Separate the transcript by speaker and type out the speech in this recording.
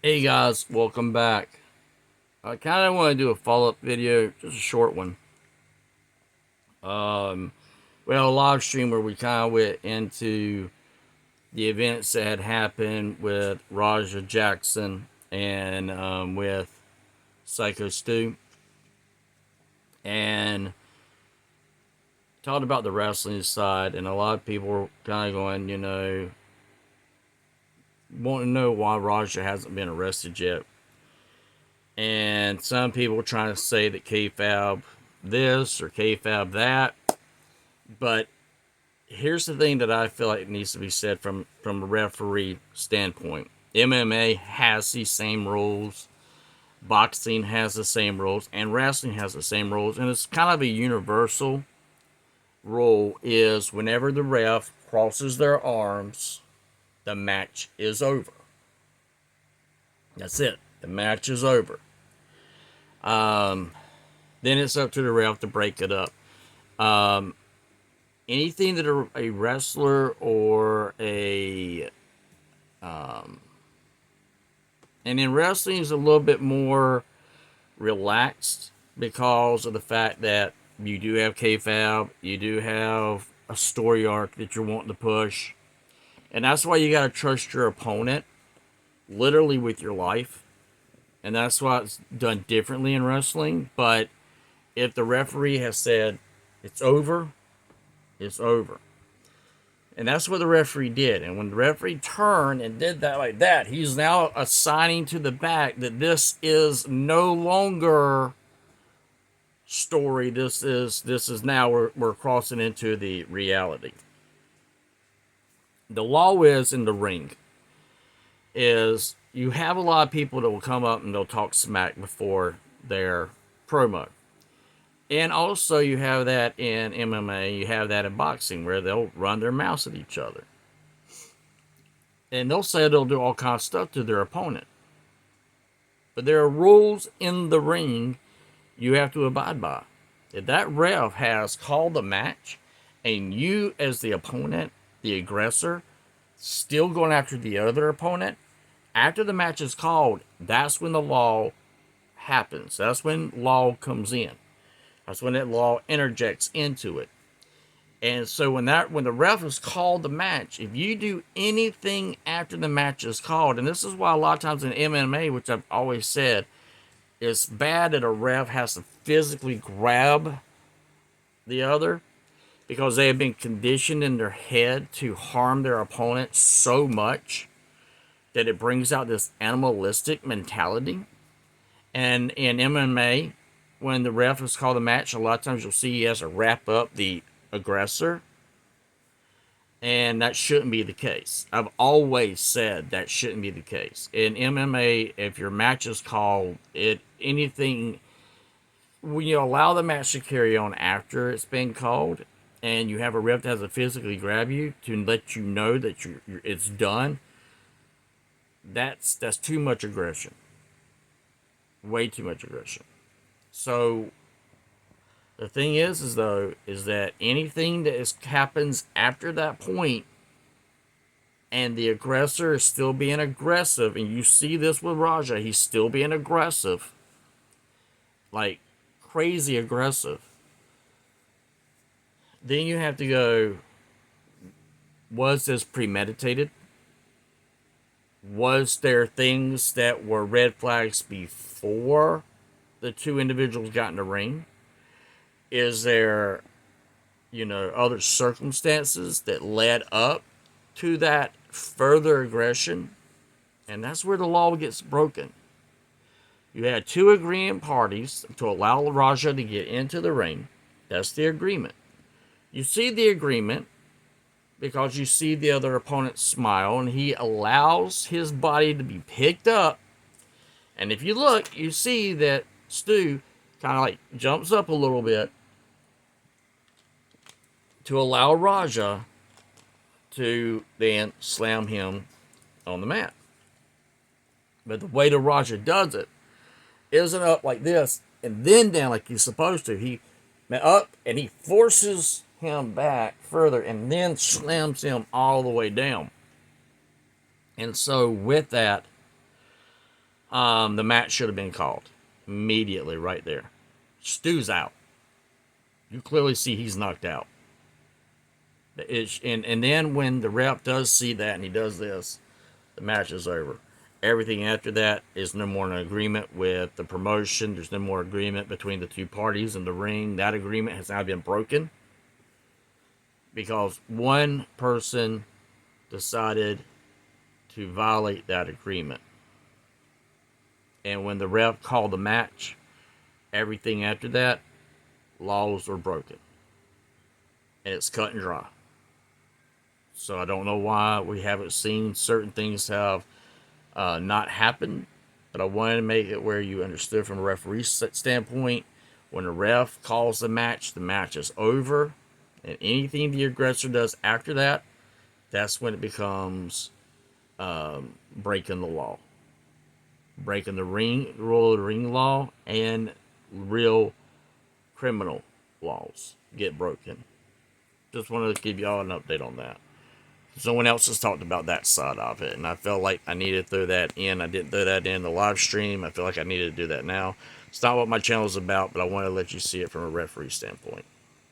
Speaker 1: Hey guys, welcome back. I kind of want to do a follow-up video, just a short one. A live stream where we kind of went into the events that had happened with Raja Jackson and with Psycho Stu, and talked about the wrestling side. And a lot of people were kind of going, want to know why Raja hasn't been arrested yet. And some people trying to say that KFAB this or KFAB that. But here's the thing that I feel like needs to be said from a referee standpoint. MMA has the same rules, boxing has the same rules, and wrestling has the same rules. And it's kind of a universal rule is whenever the ref crosses their arms, the match is over. That's it. The match is over. Then it's up to the ref to break it up. Anything that a wrestler or and in wrestling is a little bit more relaxed because of the fact that you do have kayfabe, you do have a story arc that you're wanting to push, and that's why you got to trust your opponent literally with your life, and that's why it's done differently in wrestling. But if the referee has said it's over, it's over. And that's what the referee did. And when the referee turned and did that like that, he's now assigning to the back that this is no longer story. This is now we're crossing into the reality. The law is in the ring is you have a lot of people that will come up and they'll talk smack before their promo. And also you have that in MMA, you have that in boxing where they'll run their mouths at each other. And they'll say they'll do all kinds of stuff to their opponent. But there are rules in the ring you have to abide by. If that ref has called a match and you as the opponent, the aggressor, still going after the other opponent, after the match is called, that's when the law happens. That's when law comes in. That's when that law interjects into it. And so when the ref has called the match, if you do anything after the match is called, and this is why a lot of times in MMA, which I've always said, it's bad that a ref has to physically grab the other because they have been conditioned in their head to harm their opponent so much that it brings out this animalistic mentality. And in MMA, when the ref has called the match, a lot of times you'll see he has to wrap up the aggressor. And that shouldn't be the case. I've always said that shouldn't be the case. In MMA, if your match is called, anything, when you allow the match to carry on after it's been called, and you have a ref that has to physically grab you to let you know that it's done, that's too much aggression. Way too much aggression. So the thing is that anything that happens after that point, and the aggressor is still being aggressive, and you see this with Raja, he's still being aggressive, like crazy aggressive. Then you have to go, was this premeditated? Was there things that were red flags before the two individuals got in the ring? Is there, other circumstances that led up to that further aggression? And that's where the law gets broken. You had two agreeing parties to allow Raja to get into the ring. That's the agreement. You see the agreement because you see the other opponent smile, and he allows his body to be picked up. And if you look, you see that Stu kind of like jumps up a little bit to allow Raja to then slam him on the mat. But the way that Raja does it isn't up like this and then down like he's supposed to. He up and he forces him back further and then slams him all the way down. And so with that, the match should have been called immediately right there. Stu's out. You clearly see he's knocked out. And then when the ref does see that and he does this, the match is over. Everything after that is no more an agreement with the promotion. There's no more agreement between the two parties in the ring. That agreement has now been broken because one person decided to violate that agreement. And when the ref called the match, everything after that, laws were broken. And it's cut and dry. So I don't know why we haven't seen certain things have not happened. But I wanted to make it where you understood from a referee standpoint, when the ref calls the match is over. And anything the aggressor does after that, that's when it becomes breaking the law. Breaking the rule of the ring law, and real criminal laws get broken. Just wanted to give y'all an update on that. Someone else has talked about that side of it, and I felt like I needed to throw that in. I didn't throw that in the live stream. I feel like I needed to do that now. It's not what my channel is about, but I want to let you see it from a referee standpoint.